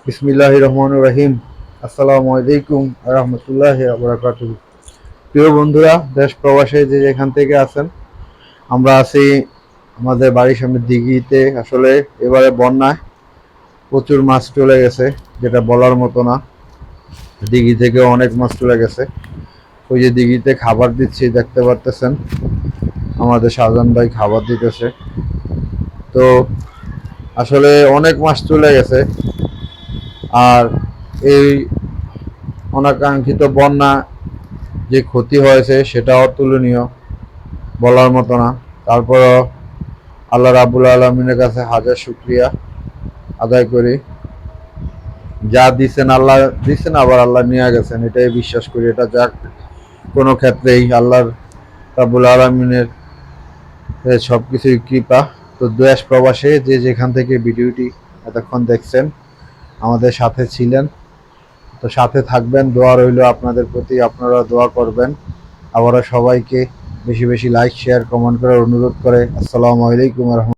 বিসমিল্লাহির রহমানির রহিম। আসসালামু আলাইকুম ওয়া রাহমাতুল্লাহি ওয়া বারাকাতুহু। প্রিয় বন্ধুরা, দেশ প্রবাসে যে যেখান থেকে আছেন, আমরা আছি আমাদের বাড়ির সামনে দিঘিতে। আসলে এবারে বন্যায় প্রচুর মাছ চলে গেছে, যেটা বলার মতো না। দিঘি থেকে অনেক মাছ চলে গেছে। ওই যে দিঘিতে খাবার দিচ্ছি, দেখতে পারতেছেন আমাদের শাহজাহান ভাই খাবার দিতেছে। তো আসলে অনেক মাছ চলে গেছে। আর এই অনাকাঙ্ক্ষিত বন্যা যে ক্ষতি হয়েছে সেটা অতুলনীয়, বলার মতো না। তারপরও আল্লাহ রাব্বুল আলমিনের কাছে হাজার শুক্রিয়া আদায় করি। যা দিচ্ছেন আল্লাহ দিচ্ছেন, আবার আল্লাহ নিয়ে গেছেন, এটাই বিশ্বাস করি। এটা যাক কোনো ক্ষেত্রেই আল্লাহ রাব্বুল আলমিনের সব কিছুই কৃপা। তো দেশ প্রবাসে যে যেখান থেকে ভিডিওটি এতক্ষণ দেখছেন, আমাদের সাথে ছিলেন, তো সাথে থাকবেন। দোয়া রইল আপনাদের প্রতি, আপনারা দোয়া করবেন। আবারও সবাইকে বেশি বেশি লাইক, শেয়ার, কমেন্ট করার অনুরোধ করে আসসালামু আলাইকুম।